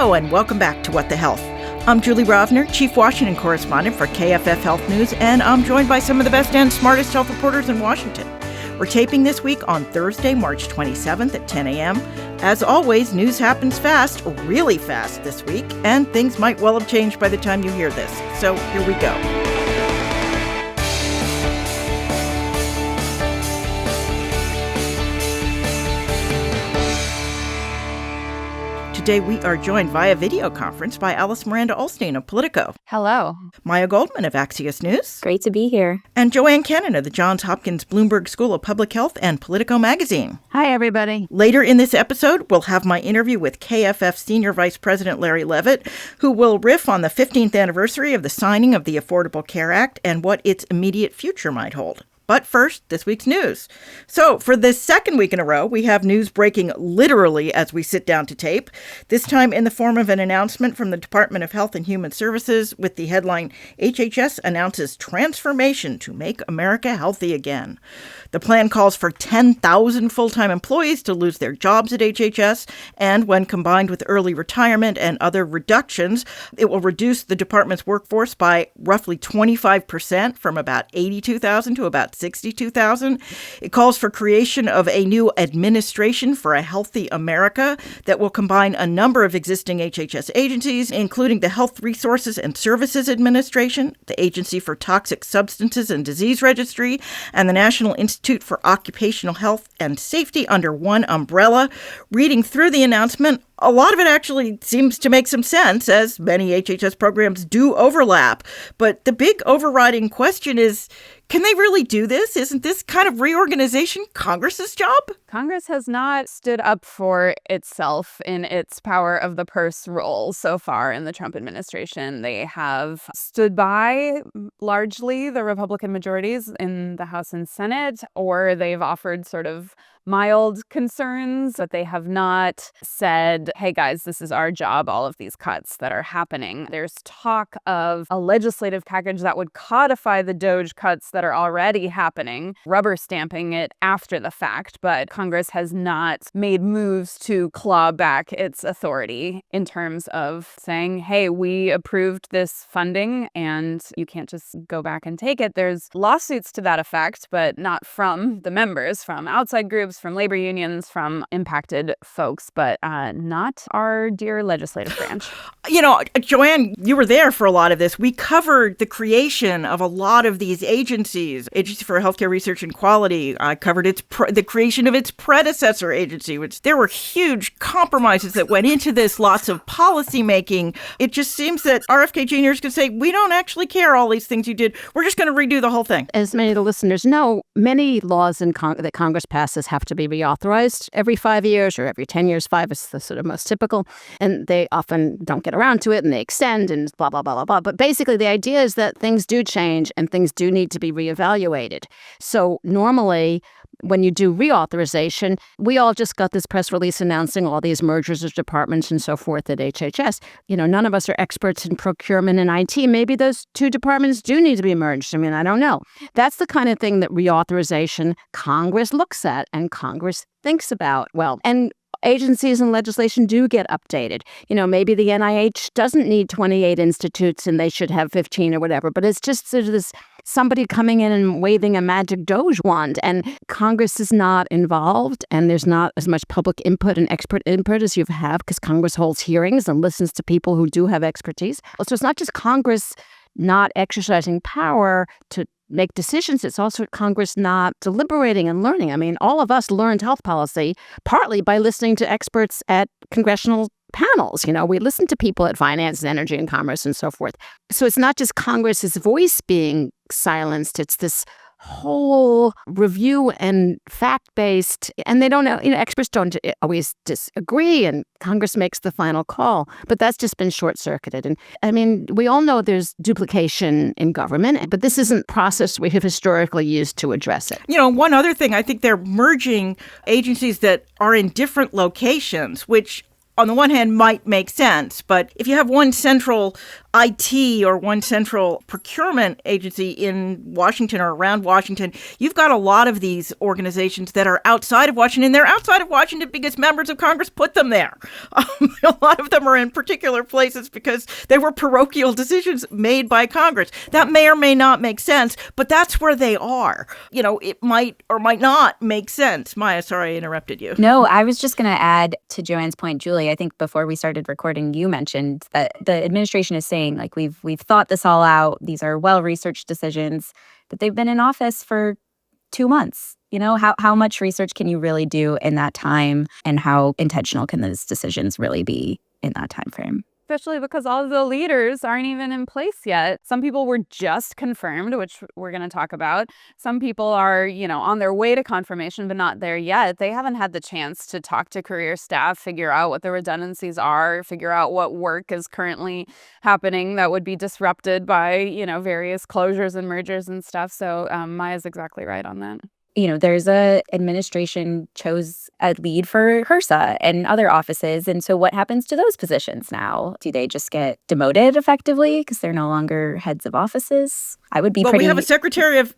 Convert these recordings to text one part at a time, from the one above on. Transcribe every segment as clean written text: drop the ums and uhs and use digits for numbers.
Hello, and welcome back to What the Health. I'm Julie Rovner, Chief Washington Correspondent for KFF Health News, and I'm joined by some of the best and smartest health reporters in Washington. We're taping this week on Thursday, March 27th at 10 a.m. As always, news happens fast, really fast this week, and things might well have changed by the time you hear this. So here we go. Today, we are joined via video conference by Miranda Ollstein of Politico. Hello. Maya Goldman of Axios News. Great to be here. And Joanne Kenen of the Johns Hopkins Bloomberg School of Public Health and Politico magazine. Hi, everybody. Later in this episode, we'll have my interview with KFF Senior Vice President Larry Levitt, who will riff on the 15th anniversary of the signing of the Affordable Care Act and what its immediate future might hold. But first, this week's news. So for the second week in a row, we have news breaking literally as we sit down to tape, this time in the form of an announcement from the Department of Health and Human Services with the headline, HHS announces transformation to make America healthy again. The plan calls for 10,000 full-time employees to lose their jobs at HHS, and when combined with early retirement and other reductions, it will reduce the department's workforce by roughly 25% from about 82,000 to about 62,000. It calls for creation of a new administration for a healthy America that will combine a number of existing HHS agencies, including the Health Resources and Services Administration, the Agency for Toxic Substances and Disease Registry, and the National Institute for Occupational Health and Safety under one umbrella. Reading through the announcement, a lot of it actually seems to make some sense, as many HHS programs do overlap. But the big overriding question is, can they really do this? Isn't this kind of reorganization Congress's job? Congress has not stood up for itself in its power of the purse role so far in the Trump administration. They have stood by largely the Republican majorities in the House and Senate, or they've offered sort of mild concerns, but they have not said, hey guys, this is our job, all of these cuts that are happening. There's talk of a legislative package that would codify the DOGE cuts that are already happening, rubber stamping it after the fact, but Congress has not made moves to claw back its authority in terms of saying, hey, we approved this funding and you can't just go back and take it. There's lawsuits to that effect, but not from the members, from outside groups, from labor unions, from impacted folks, but not our dear legislative branch. You know, Joanne, you were there for a lot of this. We covered the creation of a lot of these agencies. Agency for Healthcare Research and Quality. I covered the creation of its predecessor agency, which there were huge compromises that went into this, lots of policy making. It just seems that RFK Jr. is going to say, we don't actually care all these things you did. We're just going to redo the whole thing. As many of the listeners know, many laws that Congress passes have to be reauthorized every 5 years or every 10 years. 5 is the sort of most typical. And they often don't get around to it and they extend and blah, blah, blah, blah, blah. But basically, the idea is that things do change and things do need to be reevaluated. So normally, when you do reauthorization, we all just got this press release announcing all these mergers of departments and so forth at HHS. You know, none of us are experts in procurement and IT. Maybe those two departments do need to be merged. I mean, I don't know. That's the kind of thing that reauthorization Congress looks at and Congress thinks about. Well, and agencies and legislation do get updated. You know, maybe the NIH doesn't need 28 institutes and they should have 15 or whatever, but it's just sort of this somebody coming in and waving a magic Doge wand, and Congress is not involved, and there's not as much public input and expert input as you have because Congress holds hearings and listens to people who do have expertise. So it's not just Congress not exercising power to make decisions. It's also Congress not deliberating and learning. I mean, all of us learned health policy partly by listening to experts at congressional panels. You know, we listen to people at finance and energy and commerce and so forth. So it's not just Congress's voice being silenced. It's this whole review and fact-based, and they don't know, you know, experts don't always disagree, and Congress makes the final call. But that's just been short-circuited. And I mean, we all know there's duplication in government, but this isn't process we have historically used to address it. You know, one other thing, I think they're merging agencies that are in different locations, which on the one hand might make sense, but if you have one central IT or one central procurement agency in Washington or around Washington. You've got a lot of these organizations that are outside of Washington. They're outside of Washington because members of Congress put them there. A lot of them are in particular places because they were parochial decisions made by Congress. That may or may not make sense, but that's where they are. It might or might not make sense. Maya, sorry I interrupted you. No, I was just going to add to Joanne's point, Julie. I think before we started recording, you mentioned that the administration is saying, like, we've thought this all out. These are well-researched decisions, but they've been in office for 2 months. How much research can you really do in that time, and how intentional can those decisions really be in that time frame? Especially because all of the leaders aren't even in place yet. Some people were just confirmed, which we're going to talk about. Some people are, on their way to confirmation, but not there yet. They haven't had the chance to talk to career staff, figure out what the redundancies are, figure out what work is currently happening that would be disrupted by, various closures and mergers and stuff. So Maya's exactly right on that. There's a administration chose a lead for HRSA and other offices. And so what happens to those positions now? Do they just get demoted effectively because they're no longer heads of offices? I would be we have a secretary of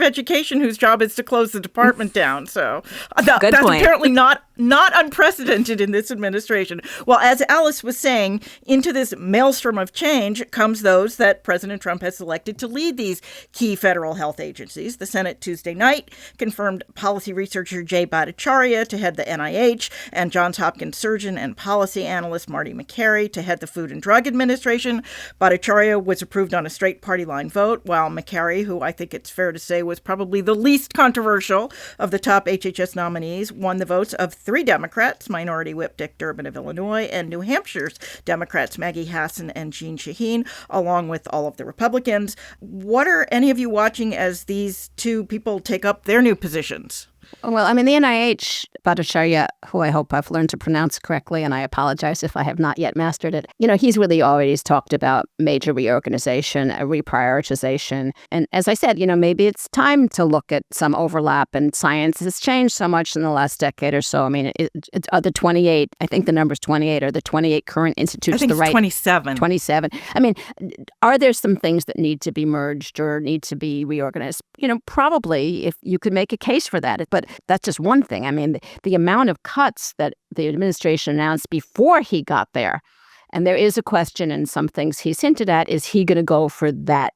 education whose job is to close the department down. So that's point. Apparently not unprecedented in this administration. Well, as Alice was saying, into this maelstrom of change comes those that President Trump has selected to lead these key federal health agencies. The Senate Tuesday night confirmed policy researcher Jay Bhattacharya to head the NIH and Johns Hopkins surgeon and policy analyst Marty Makary to head the Food and Drug Administration. Bhattacharya was approved on a straight party line vote, while Makary, who I think it's fair to say was probably the least controversial of the top HHS nominees, won the votes of 3 Democrats, Minority Whip Dick Durbin of Illinois, and New Hampshire's Democrats Maggie Hassan and Jean Shaheen, along with all of the Republicans. What are any of you watching as these two people take up their new positions? Well, the NIH, Bhattacharya, who I hope I've learned to pronounce correctly, and I apologize if I have not yet mastered it. He's really always talked about major reorganization, a reprioritization. And as I said, maybe it's time to look at some overlap, and science has changed so much in the last decade or so. Are the 28, I think the number's 28, are the 28 current institutes I think the right? 27. 27. Are there some things that need to be merged or need to be reorganized? Probably, if you could make a case for that. But that's just one thing. The amount of cuts that the administration announced before he got there, and there is a question, and some things he's hinted at, is he going to go for that?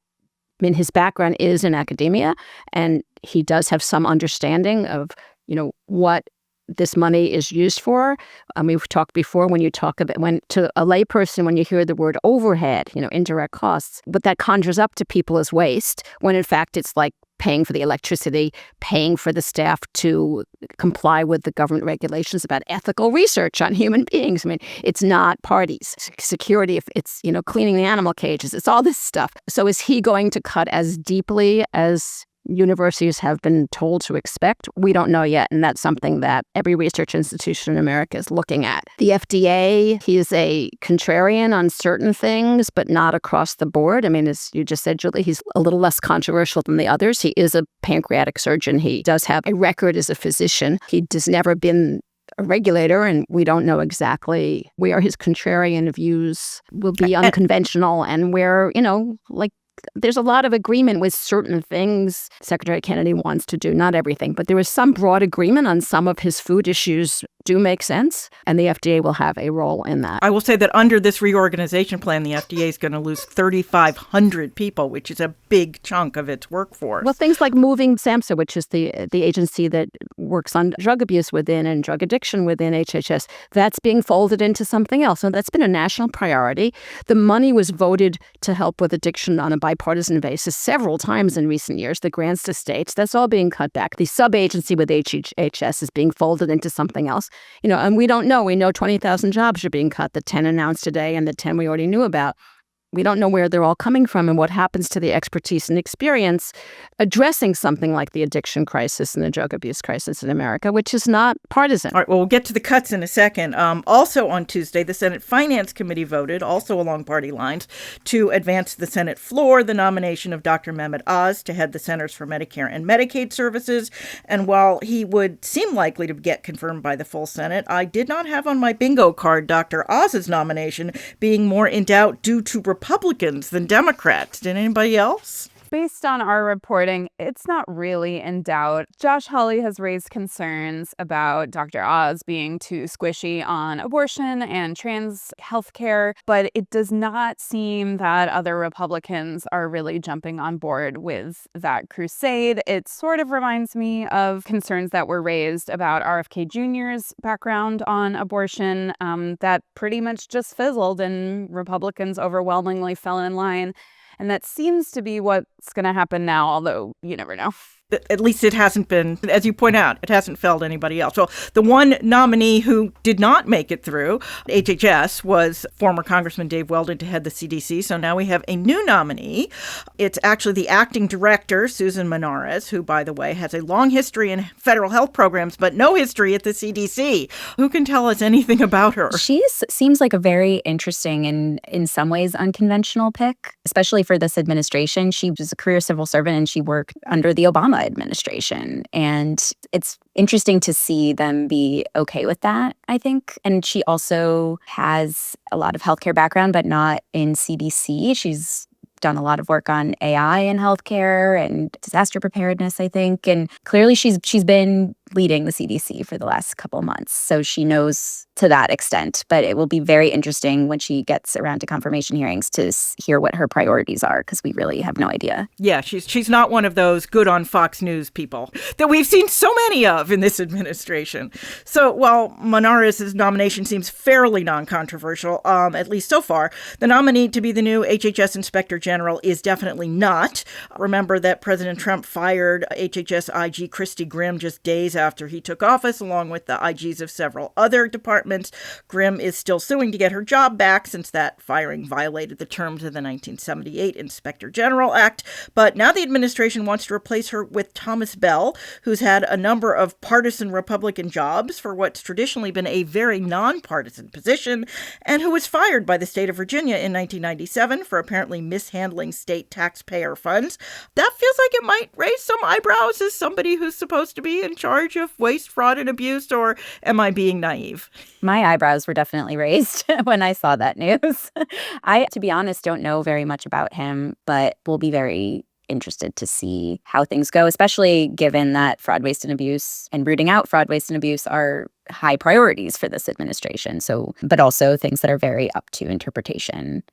His background is in academia, and he does have some understanding of, what this money is used for. We've talked before when to a layperson, when you hear the word overhead, indirect costs, but that conjures up to people as waste, when in fact it's like paying for the electricity, paying for the staff to comply with the government regulations about ethical research on human beings. It's not parties, security, if it's, cleaning the animal cages, it's all this stuff. So is he going to cut as deeply as universities have been told to expect? We don't know yet, and that's something that every research institution in America is looking at. The FDA, he is a contrarian on certain things, but not across the board. As you just said, Julie, he's a little less controversial than the others. He is a pancreatic surgeon. He does have a record as a physician. He has never been a regulator, and we don't know exactly where his contrarian views will be unconventional and where, there's a lot of agreement with certain things Secretary Kennedy wants to do, not everything, but there is some broad agreement on some of his food issues do make sense, and the FDA will have a role in that. I will say that under this reorganization plan, the FDA is going to lose 3,500 people, which is a big chunk of its workforce. Well, things like moving SAMHSA, which is the agency that works on drug abuse within and drug addiction within HHS, that's being folded into something else. So that's been a national priority. The money was voted to help with addiction on a bipartisan basis several times in recent years. The grants to states, that's all being cut back. The sub-agency with HHS is being folded into something else. And we don't know. We know 20,000 jobs are being cut, the 10 announced today and the 10 we already knew about. We don't know where they're all coming from and what happens to the expertise and experience addressing something like the addiction crisis and the drug abuse crisis in America, which is not partisan. All right, well, we'll get to the cuts in a second. Also on Tuesday, the Senate Finance Committee voted, also along party lines, to advance to the Senate floor the nomination of Dr. Mehmet Oz to head the Centers for Medicare and Medicaid Services. And while he would seem likely to get confirmed by the full Senate, I did not have on my bingo card Dr. Oz's nomination being more in doubt due to Republicans than Democrats. Did anybody else? Based on our reporting, it's not really in doubt. Josh Hawley has raised concerns about Dr. Oz being too squishy on abortion and trans healthcare, but it does not seem that other Republicans are really jumping on board with that crusade. It sort of reminds me of concerns that were raised about RFK Jr.'s background on abortion that pretty much just fizzled and Republicans overwhelmingly fell in line. And that seems to be what's going to happen now, although you never know. At least it hasn't been, as you point out, it hasn't felled anybody else. Well, the one nominee who did not make it through HHS was former Congressman Dave Weldon to head the CDC. So now we have a new nominee. It's actually the acting director, Susan Menares, who, by the way, has a long history in federal health programs, but no history at the CDC. Who can tell us anything about her? She seems like a very interesting and in some ways unconventional pick, especially for this administration. She was a career civil servant and she worked under the Obama administration. And it's interesting to see them be okay with that, I think. And she also has a lot of healthcare background, but not in CDC. She's done a lot of work on AI in healthcare and disaster preparedness, I think. And clearly she's been leading the CDC for the last couple of months. So she knows to that extent. But it will be very interesting when she gets around to confirmation hearings to hear what her priorities are, because we really have no idea. Yeah, she's not one of those good on Fox News people that we've seen so many of in this administration. So while Menares' nomination seems fairly non-controversial, at least so far, the nominee to be the new HHS Inspector General is definitely not. Remember that President Trump fired HHS IG Christy Grimm just days after he took office, along with the IGs of several other departments. Grimm is still suing to get her job back since that firing violated the terms of the 1978 Inspector General Act. But now the administration wants to replace her with Thomas Bell, who's had a number of partisan Republican jobs for what's traditionally been a very nonpartisan position, and who was fired by the state of Virginia in 1997 for apparently mishandling state taxpayer funds. That feels like it might raise some eyebrows as somebody who's supposed to be in charge of waste, fraud, and abuse, or am I being naive? My eyebrows were definitely raised when I saw that news. I, to be honest, don't know very much about him, but will be very interested to see how things go, especially given that fraud, waste, and abuse and rooting out fraud, waste, and abuse are high priorities for this administration. So, but also things that are very up to interpretation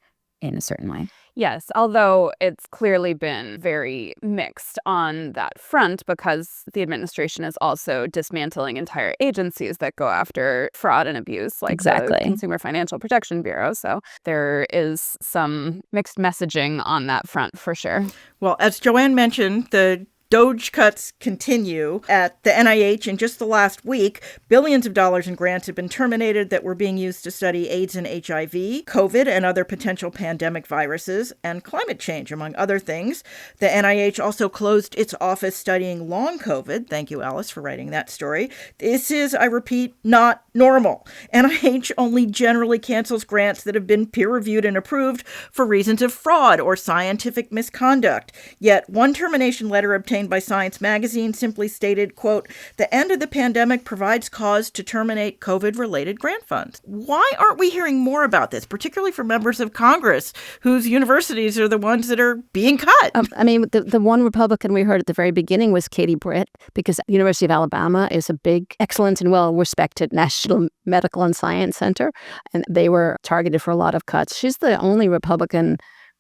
in a certain way. Yes, although it's clearly been very mixed on that front because the administration is also dismantling entire agencies that go after fraud and abuse, like the Consumer Financial Protection Bureau. So there is some mixed messaging on that front for sure. Well, as Joanne mentioned, the DOGE cuts continue at the NIH. In just the last week, billions of dollars in grants have been terminated that were being used to study AIDS and HIV, COVID and other potential pandemic viruses, and climate change, among other things. The NIH also closed its office studying long COVID. Thank you, Alice, for writing that story. This is, I repeat, not normal. NIH only generally cancels grants that have been peer-reviewed and approved for reasons of fraud or scientific misconduct. Yet one termination letter obtained by Science magazine simply stated, quote, "The end of the pandemic provides cause to terminate COVID-related grant funds." Why aren't we hearing more about this, particularly from members of Congress whose universities are the ones that are being cut? The one Republican we heard at the very beginning was Katie Britt, because the University of Alabama is a big, excellent, and well-respected national medical and science center, and they were targeted for a lot of cuts. She's the only Republican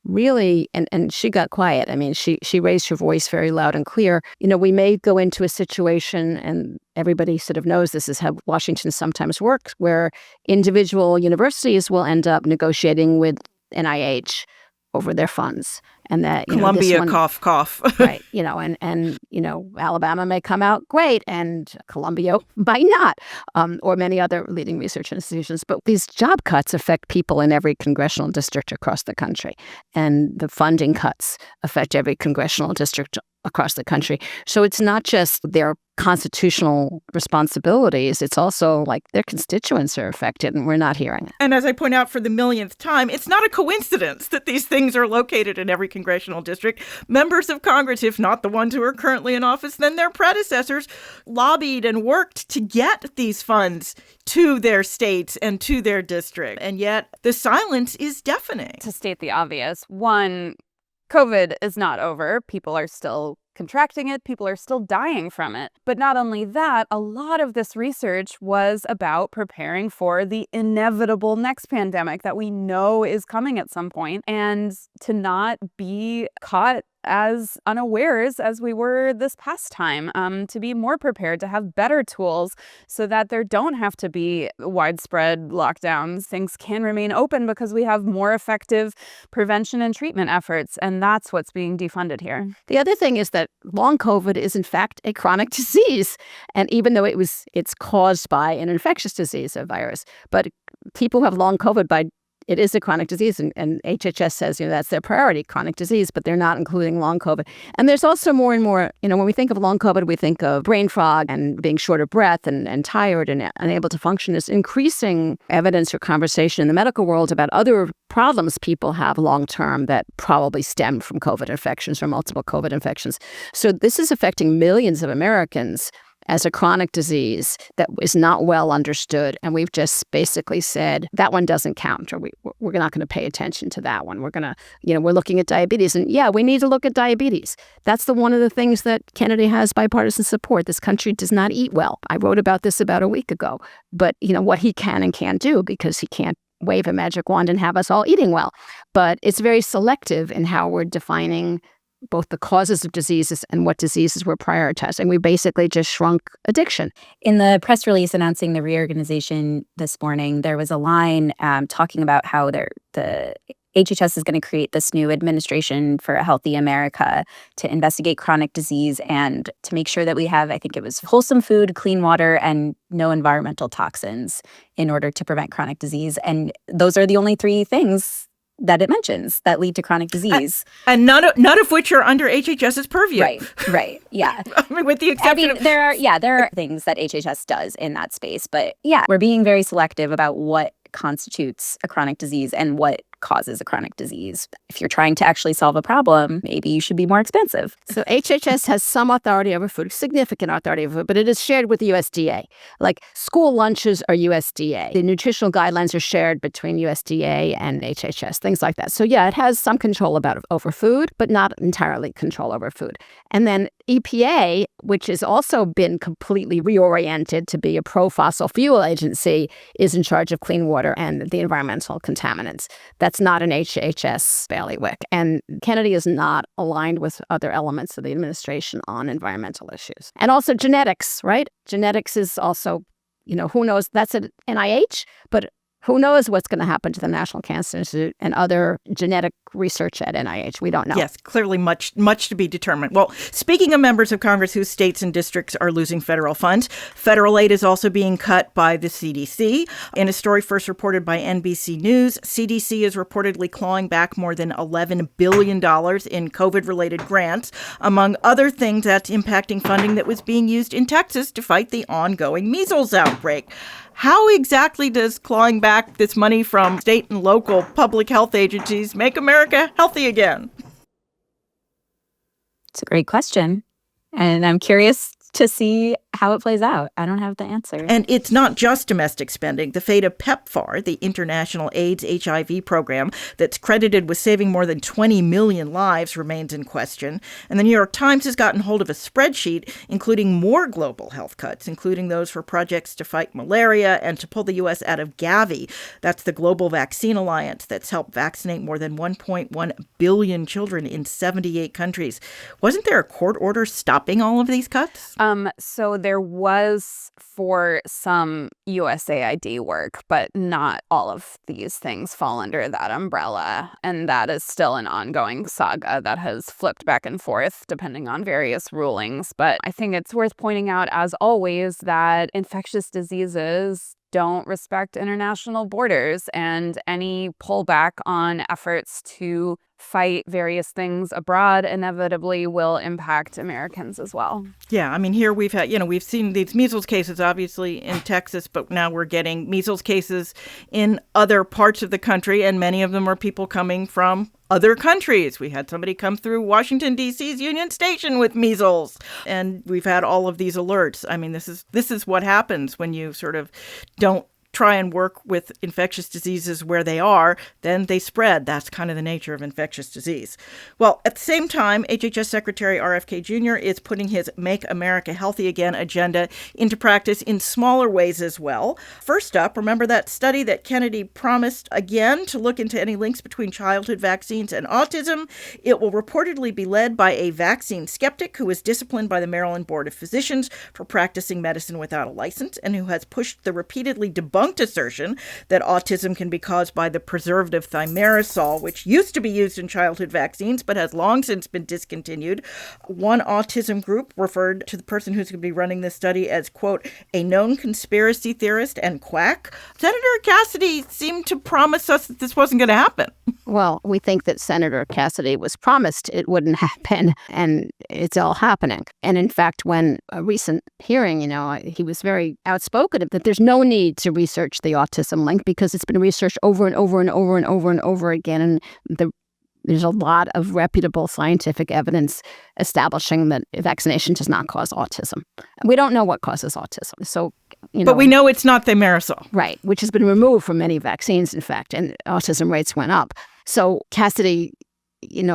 really, and she got quiet. I mean, she raised her voice very loud and clear. You know, we may go into a situation, and everybody sort of knows this is how Washington sometimes works, where individual universities will end up negotiating with NIH over their funds. And that Columbia, cough, cough. Right. And Alabama may come out great and Columbia might not, or many other leading research institutions. But these job cuts affect people in every congressional district across the country. And the funding cuts affect every congressional district across the country. So it's not just their constitutional responsibilities, it's also like their constituents are affected, and we're not hearing it. And as I point out for the millionth time, it's not a coincidence that these things are located in every congressional district. Members of Congress, if not the ones who are currently in office, then their predecessors lobbied and worked to get these funds to their states and to their district. And yet the silence is deafening. To state the obvious, one, COVID is not over. People are still contracting it. People are still dying from it. But not only that, a lot of this research was about preparing for the inevitable next pandemic that we know is coming at some point, and to not be caught as unawares as we were this past time, to be more prepared, to have better tools so that there don't have to be widespread lockdowns. Things can remain open because we have more effective prevention and treatment efforts, and that's what's being defunded here. The other thing is that long COVID is in fact a chronic disease, and even though it's caused by an infectious disease, a virus, but people who have long COVID it is a chronic disease, and HHS says, that's their priority, chronic disease, but they're not including long COVID. And there's also more and more, when we think of long COVID, we think of brain fog and being short of breath and tired and unable to function. There's increasing evidence or conversation in the medical world about other problems people have long-term that probably stem from COVID infections or multiple COVID infections. So this is affecting millions of Americans as a chronic disease that is not well understood. And we've just basically said that one doesn't count, or we're not going to pay attention to that one. We're going to, we're looking at diabetes. And yeah, we need to look at diabetes. That's one of the things that Kennedy has bipartisan support. This country does not eat well. I wrote about this about a week ago. But, what he can and can't do, because he can't wave a magic wand and have us all eating well. But it's very selective in how we're defining both the causes of diseases and what diseases we're prioritizing. We basically just shrunk addiction. In the press release announcing the reorganization this morning, there was a line talking about how the HHS is going to create this new administration for a healthy America to investigate chronic disease and to make sure that we have, I think it was wholesome food, clean water, and no environmental toxins in order to prevent chronic disease. And those are the only three things that it mentions that lead to chronic disease. And none of which are under HHS's purview. Right, yeah. With the exception of... there are things that HHS does in that space, but yeah, we're being very selective about what constitutes a chronic disease and what causes a chronic disease. If you're trying to actually solve a problem, maybe you should be more expensive. So HHS has some authority over food, significant authority over food, but it is shared with the USDA. Like school lunches are USDA. The nutritional guidelines are shared between USDA and HHS, things like that. So yeah, it has some control over food, but not entirely control over food. And then EPA, which has also been completely reoriented to be a pro-fossil fuel agency, is in charge of clean water and the environmental contaminants. That's not an HHS bailiwick. And Kennedy is not aligned with other elements of the administration on environmental issues. And also genetics, right? Genetics is also, who knows? That's at NIH, but who knows what's going to happen to the National Cancer Institute and other genetic research at NIH? We don't know. Yes, clearly much to be determined. Well, speaking of members of Congress whose states and districts are losing federal funds, federal aid is also being cut by the CDC. In a story first reported by NBC News, CDC is reportedly clawing back more than $11 billion in COVID-related grants. Among other things, that's impacting funding that was being used in Texas to fight the ongoing measles outbreak. How exactly does clawing back this money from state and local public health agencies make America healthy again? It's a great question. And I'm curious to see how it plays out. I don't have the answer. And it's not just domestic spending. The fate of PEPFAR, the International AIDS HIV program that's credited with saving more than 20 million lives, remains in question. And the New York Times has gotten hold of a spreadsheet including more global health cuts, including those for projects to fight malaria and to pull the U.S. out of Gavi. That's the Global Vaccine Alliance that's helped vaccinate more than 1.1 billion children in 78 countries. Wasn't there a court order stopping all of these cuts? So there was for some USAID work, but not all of these things fall under that umbrella. And that is still an ongoing saga that has flipped back and forth depending on various rulings. But I think it's worth pointing out, as always, that infectious diseases don't respect international borders, and any pullback on efforts to fight various things abroad inevitably will impact Americans as well. Yeah, I mean, here we've seen these measles cases, obviously, in Texas, but now we're getting measles cases in other parts of the country, and many of them are people coming from other countries. We had somebody come through Washington, D.C.'s Union Station with measles, and we've had all of these alerts. I mean, this is what happens when you sort of don't try and work with infectious diseases where they are, then they spread. That's kind of the nature of infectious disease. Well, at the same time, HHS Secretary RFK Jr. is putting his Make America Healthy Again agenda into practice in smaller ways as well. First up, remember that study that Kennedy promised again to look into any links between childhood vaccines and autism? It will reportedly be led by a vaccine skeptic who was disciplined by the Maryland Board of Physicians for practicing medicine without a license and who has pushed the repeatedly debunked assertion that autism can be caused by the preservative thimerosal, which used to be used in childhood vaccines but has long since been discontinued. One autism group referred to the person who's going to be running this study as, quote, a known conspiracy theorist and quack. Senator Cassidy seemed to promise us that this wasn't going to happen. Well, we think that Senator Cassidy was promised it wouldn't happen, and it's all happening. And in fact, when a recent hearing, he was very outspoken that there's no need to research the autism link because it's been researched over and over and over and over and over again. And there's a lot of reputable scientific evidence establishing that vaccination does not cause autism. We don't know what causes autism. So, But we know it's not thimerosal. Right, which has been removed from many vaccines, in fact, and autism rates went up. So Cassidy,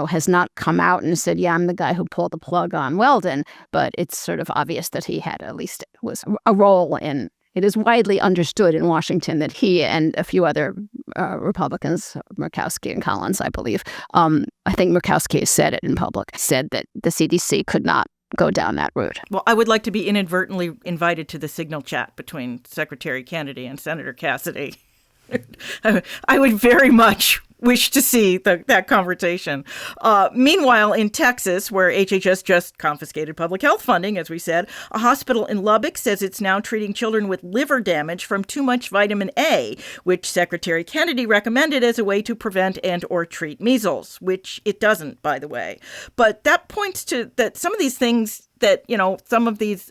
has not come out and said, yeah, I'm the guy who pulled the plug on Weldon, but it's sort of obvious that he had at least was a role in. It is widely understood in Washington that he and a few other Republicans, Murkowski and Collins, I believe, I think Murkowski has said it in public, said that the CDC could not go down that route. Well, I would like to be inadvertently invited to the signal chat between Secretary Kennedy and Senator Cassidy. I would very much wish to see that conversation. Meanwhile, in Texas, where HHS just confiscated public health funding, as we said, a hospital in Lubbock says it's now treating children with liver damage from too much vitamin A, which Secretary Kennedy recommended as a way to prevent and or treat measles, which it doesn't, by the way. But that points to that some of these things that, some of these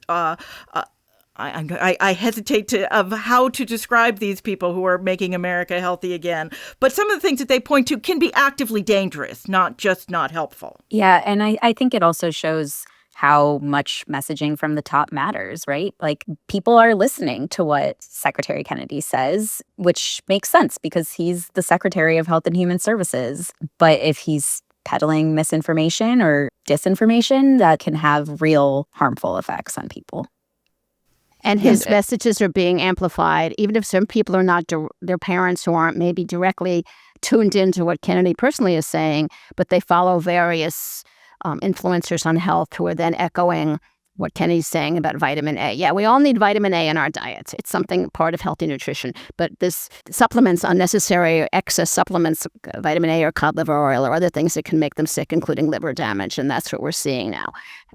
I hesitate of how to describe these people who are making America healthy again. But some of the things that they point to can be actively dangerous, not just not helpful. Yeah, and I think it also shows how much messaging from the top matters, right? Like, people are listening to what Secretary Kennedy says, which makes sense because he's the Secretary of Health and Human Services. But if he's peddling misinformation or disinformation, that can have real harmful effects on people. And his messages are being amplified, even if some people are not their parents who aren't maybe directly tuned into what Kennedy personally is saying, but they follow various influencers on health who are then echoing what Kennedy's saying about vitamin A. Yeah, we all need vitamin A in our diets. It's something part of healthy nutrition. But this supplements, unnecessary excess supplements, vitamin A or cod liver oil or other things that can make them sick, including liver damage. And that's what we're seeing now.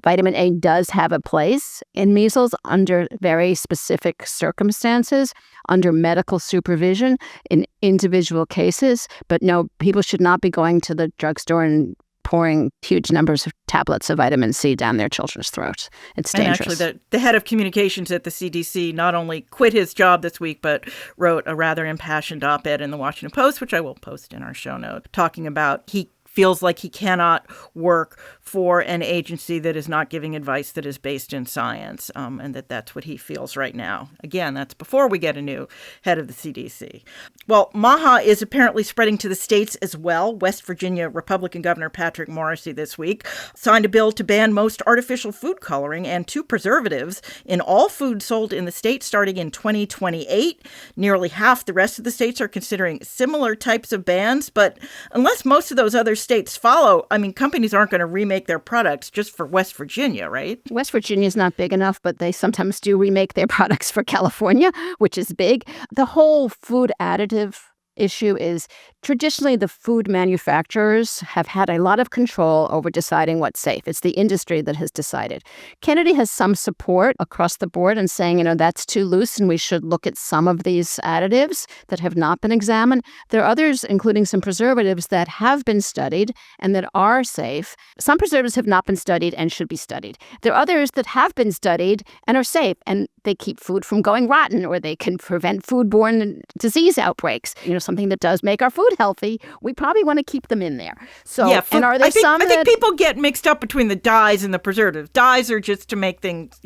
Vitamin A does have a place in measles under very specific circumstances, under medical supervision in individual cases. But no, people should not be going to the drugstore and pouring huge numbers of tablets of vitamin C down their children's throats. It's dangerous. And actually, the head of communications at the CDC not only quit his job this week, but wrote a rather impassioned op-ed in the Washington Post, which I will post in our show note, talking about he feels like he cannot work for an agency that is not giving advice that is based in science, and that's what he feels right now. Again, that's before we get a new head of the CDC. Well, MAHA is apparently spreading to the states as well. West Virginia Republican Governor Patrick Morrisey this week signed a bill to ban most artificial food coloring and 2 preservatives in all food sold in the state starting in 2028. Nearly half the rest of the states are considering similar types of bans, but unless most of those other states follow, companies aren't going to remake their products just for West Virginia, right? West Virginia is not big enough, but they sometimes do remake their products for California, which is big. The whole food additive issue is Traditionally, the food manufacturers have had a lot of control over deciding what's safe. It's the industry that has decided. Kennedy has some support across the board in saying, that's too loose and we should look at some of these additives that have not been examined. There are others, including some preservatives, that have been studied and that are safe. Some preservatives have not been studied and should be studied. There are others that have been studied and are safe, and they keep food from going rotten, or they can prevent foodborne disease outbreaks. Something that does make our food healthy. We probably want to keep them in there. So, yeah, and are there I think people get mixed up between the dyes and the preservatives. Dyes are just to make things,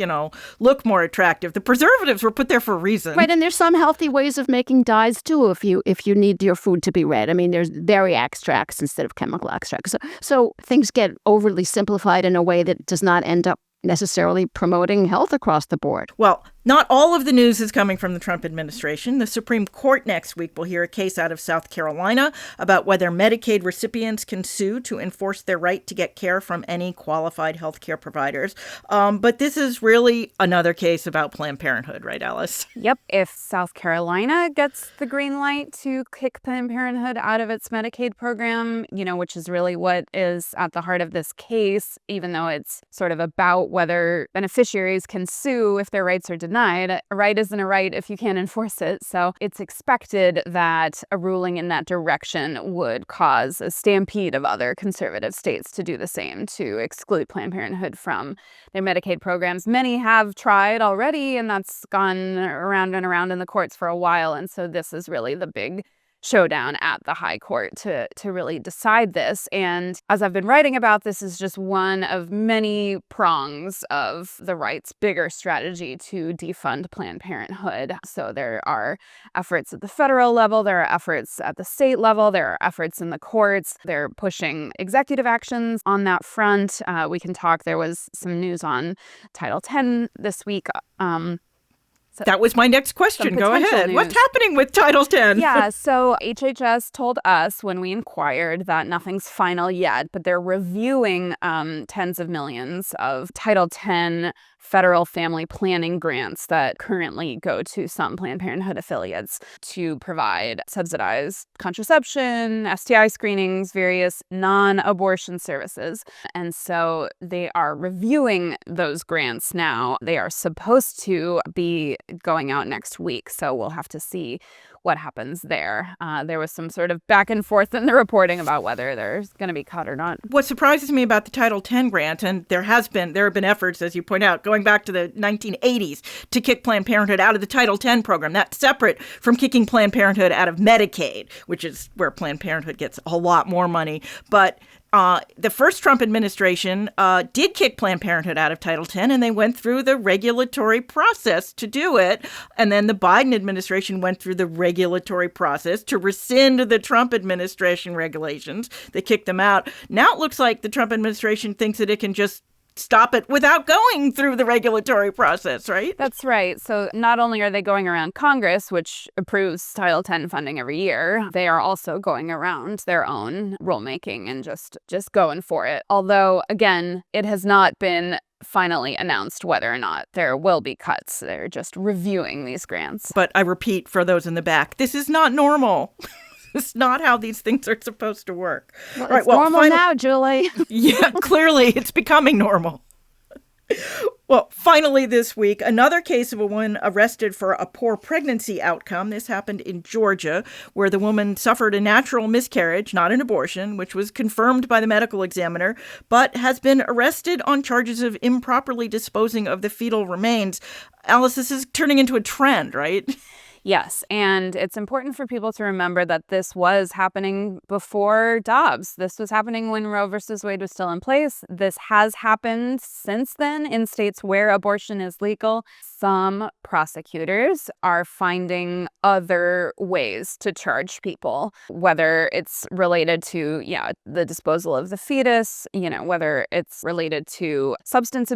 look more attractive. The preservatives were put there for a reason. Right, and there's some healthy ways of making dyes too if you need your food to be red. I mean, there's berry extracts instead of chemical extracts. So things get overly simplified in a way that does not end up necessarily promoting health across the board. Well, not all of the news is coming from the Trump administration. The Supreme Court next week will hear a case out of South Carolina about whether Medicaid recipients can sue to enforce their right to get care from any qualified health care providers. But this is really another case about Planned Parenthood, right, Alice? Yep. If South Carolina gets the green light to kick Planned Parenthood out of its Medicaid program, which is really what is at the heart of this case, even though it's sort of about whether beneficiaries can sue if their rights are denied. A right isn't a right if you can't enforce it. So it's expected that a ruling in that direction would cause a stampede of other conservative states to do the same, to exclude Planned Parenthood from their Medicaid programs. Many have tried already, and that's gone around and around in the courts for a while. And so this is really the big showdown at the high court to really decide this. And as I've been writing about, this is just one of many prongs of the right's bigger strategy to defund Planned Parenthood. So there are efforts at the federal level, there are efforts at the state level, there are efforts in the courts. They're pushing executive actions on that front. We can talk. There was some news on Title X this week. That was my next question. Go ahead. News. What's happening with Title X? Yeah, so HHS told us when we inquired that nothing's final yet, but they're reviewing tens of millions of Title X federal family planning grants that currently go to some Planned Parenthood affiliates to provide subsidized contraception, STI screenings, various non-abortion services. And so they are reviewing those grants now. They are supposed to be going out next week, so we'll have to see what happens there. There was some sort of back and forth in the reporting about whether there's going to be cut or not. What surprises me about the Title X grant, and there have been efforts, as you point out, going back to the 1980s to kick Planned Parenthood out of the Title X program. That's separate from kicking Planned Parenthood out of Medicaid, which is where Planned Parenthood gets a lot more money. But the first Trump administration did kick Planned Parenthood out of Title X, and they went through the regulatory process to do it. And then the Biden administration went through the regulatory process to rescind the Trump administration regulations that kicked them out. Now it looks like the Trump administration thinks that it can just stop it without going through the regulatory process, right? That's right. So not only are they going around Congress, which approves Title X funding every year, they are also going around their own rulemaking and just going for it. Although, again, it has not been finally announced whether or not there will be cuts. They're just reviewing these grants. But I repeat, for those in the back, this is not normal. It's not how these things are supposed to work. Well, it's normal now, Julie. Yeah, clearly it's becoming normal. Well, finally this week, another case of a woman arrested for a poor pregnancy outcome. This happened in Georgia, where the woman suffered a natural miscarriage, not an abortion, which was confirmed by the medical examiner, but has been arrested on charges of improperly disposing of the fetal remains. Alice, this is turning into a trend, right? Yes, and it's important for people to remember that this was happening before Dobbs. This was happening when Roe versus Wade was still in place. This has happened since then in states where abortion is legal. Some prosecutors are finding other ways to charge people, whether it's related to, the disposal of the fetus, whether it's related to substance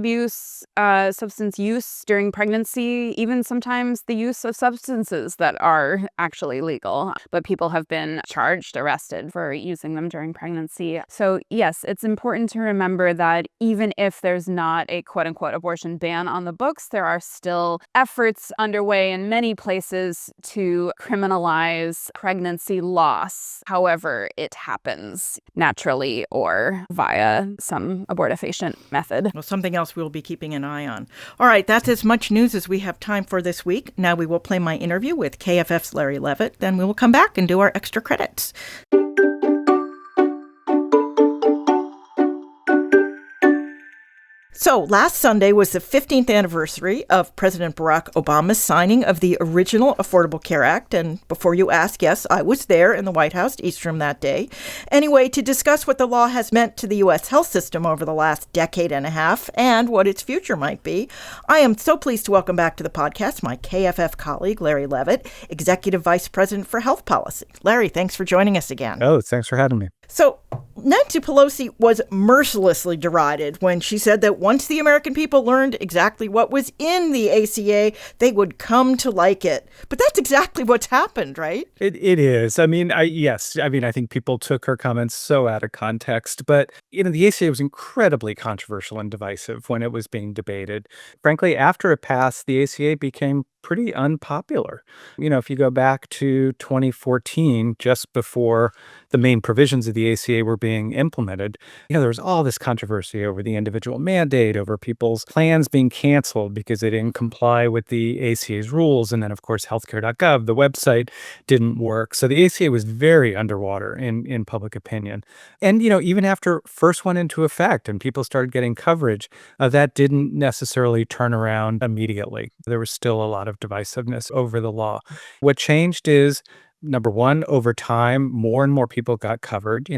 use during pregnancy, even sometimes the use of substances that are actually legal, but people have been charged, arrested for using them during pregnancy. So yes, it's important to remember that even if there's not a quote unquote abortion ban on the books, there are still still efforts underway in many places to criminalize pregnancy loss, however it happens, naturally or via some abortifacient method. Well, something else we'll be keeping an eye on. All right, that's as much news as we have time for this week. Now we will play my interview with KFF's Larry Levitt. Then we will come back and do our extra credits. So last Sunday was the 15th anniversary of President Barack Obama's signing of the original Affordable Care Act. And before you ask, yes, I was there in the White House East Room that day. Anyway, to discuss what the law has meant to the U.S. health system over the last decade and a half and what its future might be, I am so pleased to welcome back to the podcast my KFF colleague, Larry Levitt, Executive Vice President for Health Policy. Larry, thanks for joining us again. Oh, thanks for having me. So Nancy Pelosi was mercilessly derided when she said that once the American people learned exactly what was in the ACA, they would come to like it. But that's exactly what's happened, right? It is. I mean, I think people took her comments so out of context. But, the ACA was incredibly controversial and divisive when it was being debated. Frankly, after it passed, the ACA became pretty unpopular. If you go back to 2014, just before the main provisions of the ACA were being implemented, there was all this controversy over the individual mandate, over people's plans being canceled because they didn't comply with the ACA's rules. And then, of course, healthcare.gov, the website, didn't work. So the ACA was very underwater in public opinion. And, even after first went into effect and people started getting coverage, that didn't necessarily turn around immediately. There was still a lot of divisiveness over the law. What changed is, number one, over time, more and more people got covered,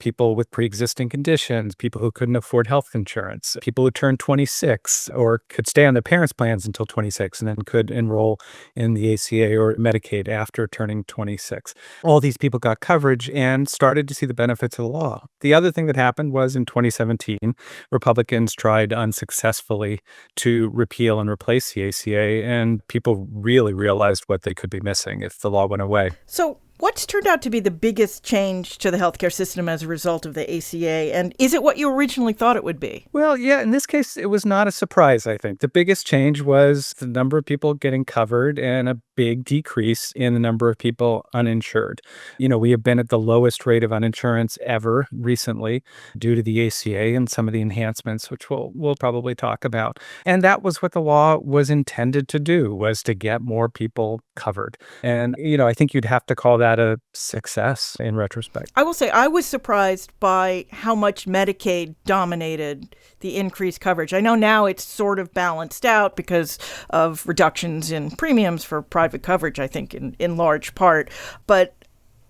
people with pre-existing conditions, people who couldn't afford health insurance, people who turned 26 or could stay on their parents' plans until 26 and then could enroll in the ACA or Medicaid after turning 26. All these people got coverage and started to see the benefits of the law. The other thing that happened was in 2017, Republicans tried unsuccessfully to repeal and replace the ACA, and people really realized what they could be missing if the law went away. So what's turned out to be the biggest change to the healthcare system as a result of the ACA? And is it what you originally thought it would be? Well, yeah, in this case, it was not a surprise, I think. The biggest change was the number of people getting covered and a big decrease in the number of people uninsured. We have been at the lowest rate of uninsurance ever recently due to the ACA and some of the enhancements, which we'll probably talk about. And that was what the law was intended to do, was to get more people covered. And, I think you'd have to call that a success in retrospect. I will say I was surprised by how much Medicaid dominated the increased coverage. I know now it's sort of balanced out because of reductions in premiums for private coverage, I think, in large part. But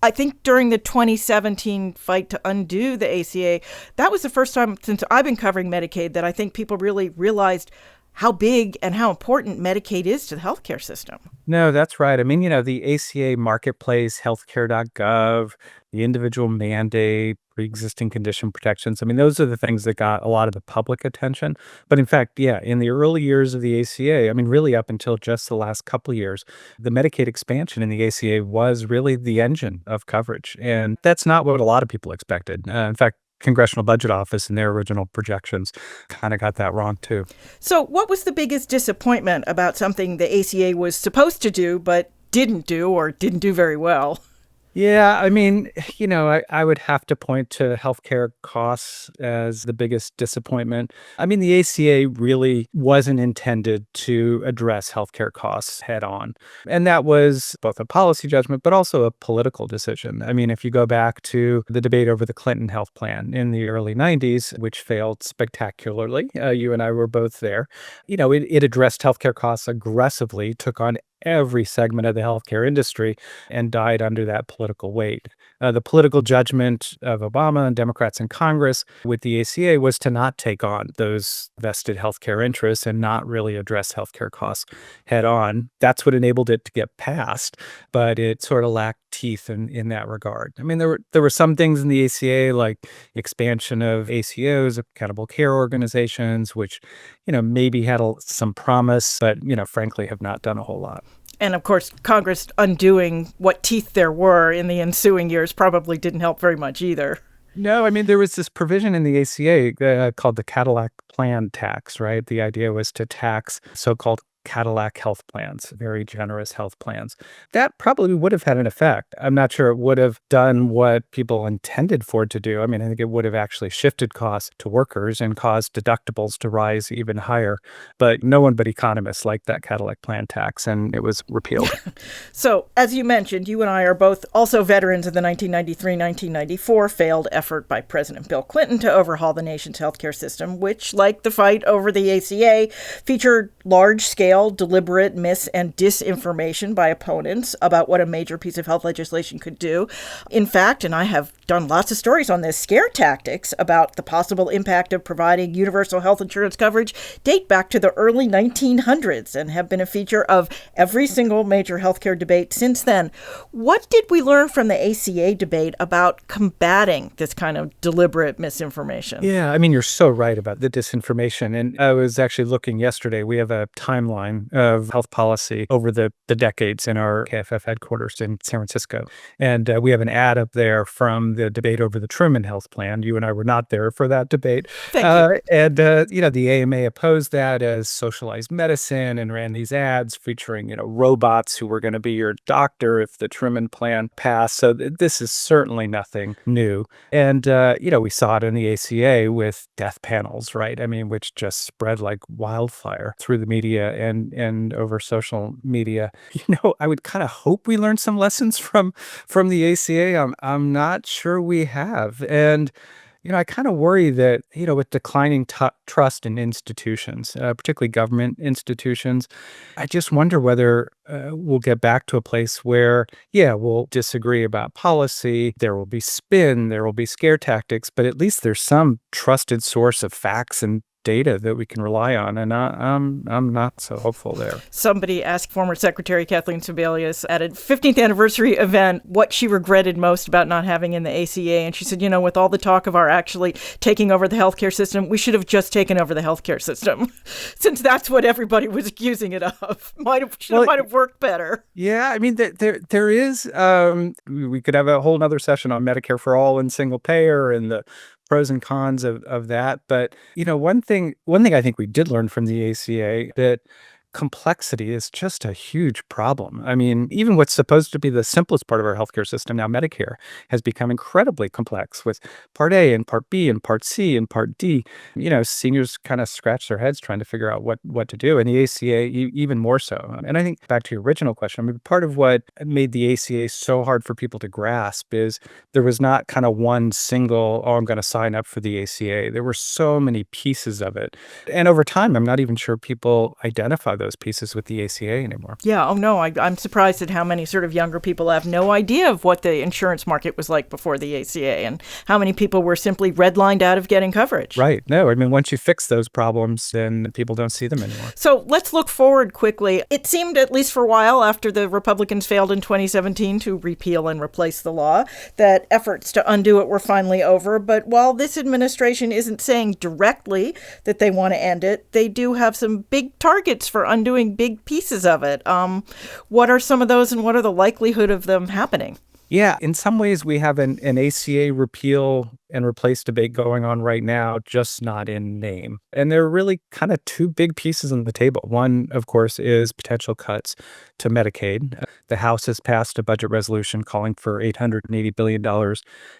I think during the 2017 fight to undo the ACA, that was the first time since I've been covering Medicaid that I think people really realized how big and how important Medicaid is to the healthcare system. No, that's right. I mean, the ACA marketplace, healthcare.gov, the individual mandate, pre-existing condition protections. I mean, those are the things that got a lot of the public attention. But in fact, yeah, in the early years of the ACA, I mean, really up until just the last couple of years, the Medicaid expansion in the ACA was really the engine of coverage. And that's not what a lot of people expected. In fact, Congressional Budget Office in their original projections kind of got that wrong, too. So what was the biggest disappointment about something the ACA was supposed to do but didn't do or didn't do very well? Yeah, I mean, I would have to point to healthcare costs as the biggest disappointment. I mean, the ACA really wasn't intended to address healthcare costs head on. And that was both a policy judgment, but also a political decision. I mean, if you go back to the debate over the Clinton health plan in the early 90s, which failed spectacularly, you and I were both there, it addressed healthcare costs aggressively, took on every segment of the healthcare industry and died under that political weight. The political judgment of Obama and Democrats in Congress with the ACA was to not take on those vested healthcare interests and not really address healthcare costs head on. That's what enabled it to get passed, but it sort of lacked teeth in that regard. I mean, there were some things in the ACA like expansion of ACOs, accountable care organizations, which, maybe had some promise, but, frankly have not done a whole lot. And of course, Congress undoing what teeth there were in the ensuing years probably didn't help very much either. No, I mean, there was this provision in the ACA called the Cadillac Plan tax, right? The idea was to tax so-called Cadillac health plans, very generous health plans. That probably would have had an effect. I'm not sure it would have done what people intended for it to do. I mean, I think it would have actually shifted costs to workers and caused deductibles to rise even higher. But no one but economists liked that Cadillac plan tax, and it was repealed. So, as you mentioned, you and I are both also veterans of the 1993-1994 failed effort by President Bill Clinton to overhaul the nation's healthcare system, which, like the fight over the ACA, featured large-scale, deliberate mis- and disinformation by opponents about what a major piece of health legislation could do. In fact, and I have done lots of stories on this, scare tactics about the possible impact of providing universal health insurance coverage date back to the early 1900s and have been a feature of every single major healthcare debate since then. What did we learn from the ACA debate about combating this kind of deliberate misinformation? Yeah, I mean, you're so right about the disinformation. And I was actually looking yesterday. We have a timeline of health policy over the decades in our KFF headquarters in San Francisco. And we have an ad up there from the debate over the Truman Health Plan. You and I were not there for that debate. Thank you. And, the AMA opposed that as socialized medicine and ran these ads featuring, robots who were going to be your doctor if the Truman Plan passed. So this is certainly nothing new. And, we saw it in the ACA with death panels, right? I mean, which just spread like wildfire through the media and over social media. I would kind of hope we learned some lessons from the ACA. I'm not sure we have. And I kind of worry that, with declining trust in institutions, particularly government institutions, I just wonder whether we'll get back to a place where, we'll disagree about policy, there will be spin, there will be scare tactics, but at least there's some trusted source of facts and data that we can rely on, and I'm not so hopeful there. Somebody asked former Secretary Kathleen Sebelius at a 15th anniversary event what she regretted most about not having in the ACA, and she said, with all the talk of our actually taking over the healthcare system, we should have just taken over the healthcare system, since that's what everybody was accusing it of. Might have worked better. Yeah, I mean, there is. We could have a whole other session on Medicare for all and single payer and the pros and cons of that. But, one thing I think we did learn from the ACA, that complexity is just a huge problem. I mean, even what's supposed to be the simplest part of our healthcare system now, Medicare, has become incredibly complex with Part A and Part B and Part C and Part D. Seniors kind of scratch their heads trying to figure out what to do, and the ACA even more so. And I think back to your original question, I mean, part of what made the ACA so hard for people to grasp is there was not kind of one single, I'm going to sign up for the ACA. There were so many pieces of it. And over time, I'm not even sure people identify those pieces with the ACA anymore. Yeah. Oh, no. I'm surprised at how many sort of younger people have no idea of what the insurance market was like before the ACA, and how many people were simply redlined out of getting coverage. Right. No, I mean, once you fix those problems, then people don't see them anymore. So let's look forward quickly. It seemed, at least for a while after the Republicans failed in 2017 to repeal and replace the law, that efforts to undo it were finally over. But while this administration isn't saying directly that they want to end it, they do have some big targets for undoing big pieces of it. What are some of those, and what are the likelihood of them happening? Yeah, in some ways we have an ACA repeal and replace debate going on right now, just not in name. And there are really kind of two big pieces on the table. One, of course, is potential cuts to Medicaid. The House has passed a budget resolution calling for $880 billion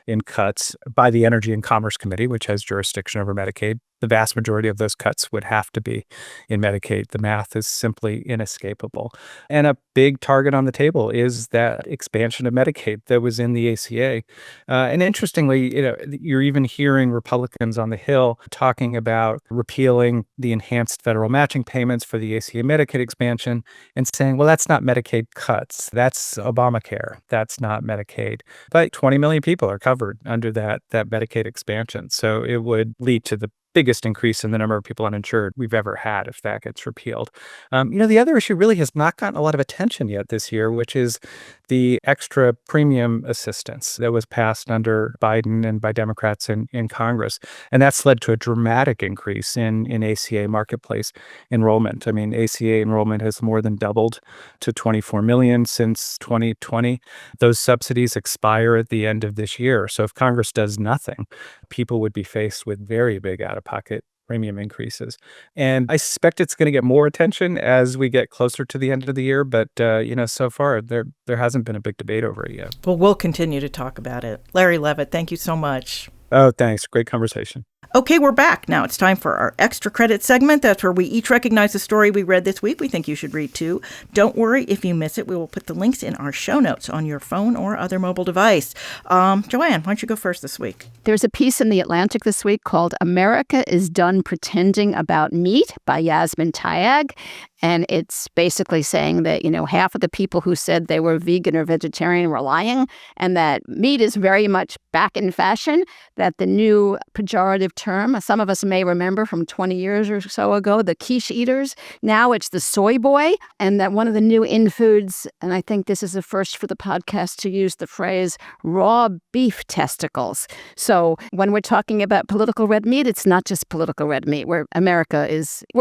in cuts by the Energy and Commerce Committee, which has jurisdiction over Medicaid. The vast majority of those cuts would have to be in Medicaid. The math is simply inescapable. And a big target on the table is that expansion of Medicaid that was in the ACA. And interestingly, you're even hearing Republicans on the Hill talking about repealing the enhanced federal matching payments for the ACA Medicaid expansion and saying, well, that's not Medicaid cuts. That's Obamacare. That's not Medicaid. But 20 million people are covered under that Medicaid expansion. So it would lead to the biggest increase in the number of people uninsured we've ever had if that gets repealed. The other issue really has not gotten a lot of attention yet this year, which is the extra premium assistance that was passed under Biden and by Democrats in Congress. And that's led to a dramatic increase in ACA marketplace enrollment. I mean, ACA enrollment has more than doubled to 24 million since 2020. Those subsidies expire at the end of this year. So if Congress does nothing, people would be faced with very big out-of-pocket premium increases. And I suspect it's going to get more attention as we get closer to the end of the year. But, so far, there hasn't been a big debate over it yet. Well, we'll continue to talk about it. Larry Levitt, thank you so much. Oh, thanks. Great conversation. Okay, we're back. Now it's time for our extra credit segment. That's where we each recognize a story we read this week we think you should read too. Don't worry if you miss it. We will put the links in our show notes on your phone or other mobile device. Joanne, why don't you go first this week? There's a piece in The Atlantic this week called America is Done Pretending About Meat by Yasmin Tayag. And it's basically saying that, half of the people who said they were vegan or vegetarian were lying, and that meat is very much back in fashion, that the new pejorative term, some of us may remember from 20 years or so ago, the quiche eaters, now it's the soy boy, and that one of the new in-foods, and I think this is the first for the podcast to use the phrase raw beef testicles. So when we're talking about political red meat, it's not just political red meat. We're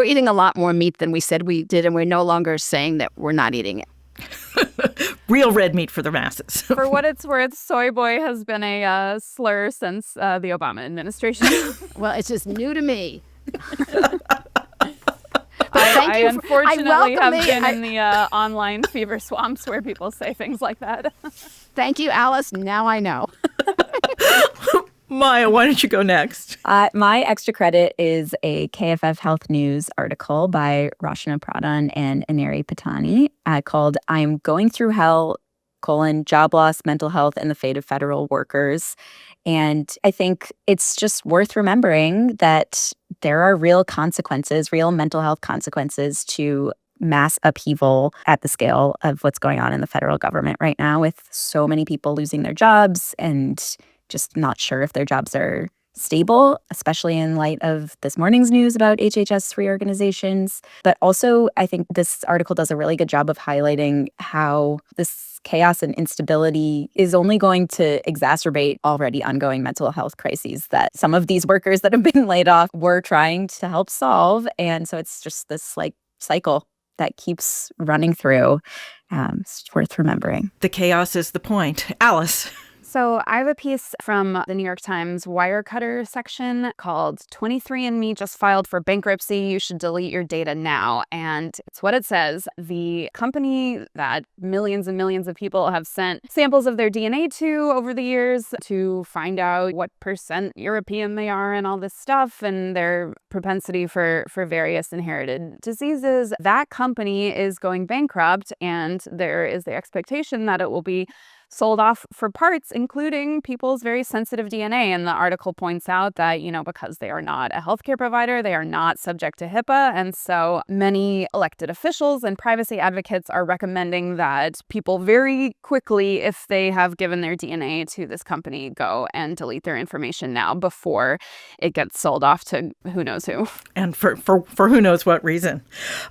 eating a lot more meat than we said we did, and we're no longer saying that we're not eating it. Real red meat for the masses. For what it's worth, soy boy has been a slur since the Obama administration. Well, it's just new to me. I unfortunately have been in the online fever swamps where people say things like that. Thank you, Alice. Now I know. Maya, why don't you go next? My extra credit is a KFF Health News article by Rashna Pradhan and Aneri Patani called I'm Going Through Hell, Job Loss, Mental Health, and the Fate of Federal Workers. And I think it's just worth remembering that there are real consequences, real mental health consequences to mass upheaval at the scale of what's going on in the federal government right now, with so many people losing their jobs and just not sure if their jobs are stable, especially in light of this morning's news about HHS reorganizations. But also, I think this article does a really good job of highlighting how this chaos and instability is only going to exacerbate already ongoing mental health crises that some of these workers that have been laid off were trying to help solve. And so it's just this cycle that keeps running through. It's worth remembering. The chaos is the point. Alice. So I have a piece from the New York Times Wirecutter section called 23andMe just filed for bankruptcy. You should delete your data now. And it's what it says. The company that millions and millions of people have sent samples of their DNA to over the years to find out what % European they are and all this stuff and their propensity for various inherited diseases. That company is going bankrupt, and there is the expectation that it will be sold off for parts, including people's very sensitive DNA. And the article points out that, because they are not a healthcare provider, they are not subject to HIPAA. And so many elected officials and privacy advocates are recommending that people very quickly, if they have given their DNA to this company, go and delete their information now before it gets sold off to who knows who. And for who knows what reason.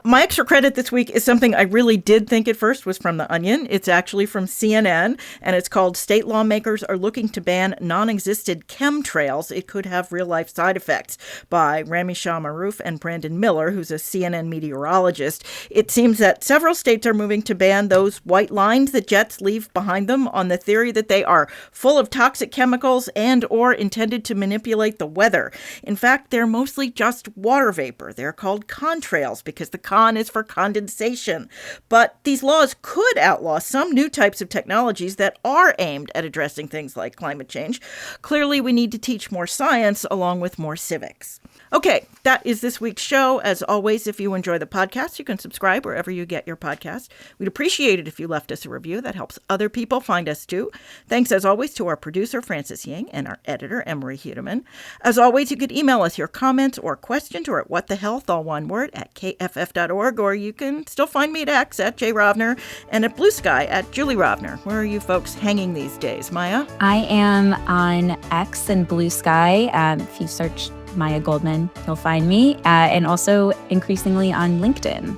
My extra credit this week is something I really did think at first was from The Onion. It's actually from CNN. And it's called State Lawmakers Are Looking to Ban Non-Existent Chemtrails. It Could Have Real-Life Side Effects, by Rami Shah Maroof and Brandon Miller, who's a CNN meteorologist. It seems that several states are moving to ban those white lines that jets leave behind them on the theory that they are full of toxic chemicals and or intended to manipulate the weather. In fact, they're mostly just water vapor. They're called contrails because the con is for condensation. But these laws could outlaw some new types of technologies that are aimed at addressing things like climate change. Clearly, we need to teach more science along with more civics. Okay, that is this week's show. As always, if you enjoy the podcast, you can subscribe wherever you get your podcast. We'd appreciate it if you left us a review. That helps other people find us too. Thanks, as always, to our producer, Francis Yang, and our editor, Emery Hudeman. As always, you could email us your comments or questions or at whatthehealth, all one word, at kff.org, or you can still find me at X at J Rovner and at Blue Sky at Julie Rovner. Where are you folks hanging these days, Maya? I am on X and Blue Sky. If you search Maya Goldman, you'll find me, and also increasingly on LinkedIn.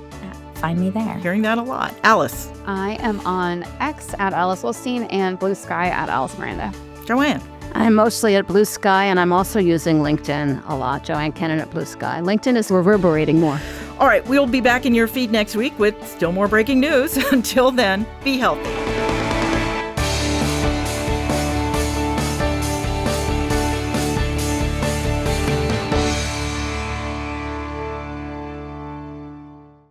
Find me there. Hearing that a lot. Alice? I am on X at Alice Ollstein and Blue Sky at Alice Miranda. Joanne? I'm mostly at Blue Sky, and I'm also using LinkedIn a lot. Joanne Kenen at Blue Sky. LinkedIn is reverberating more. All right, we'll be back in your feed next week with still more breaking news. Until then, be healthy.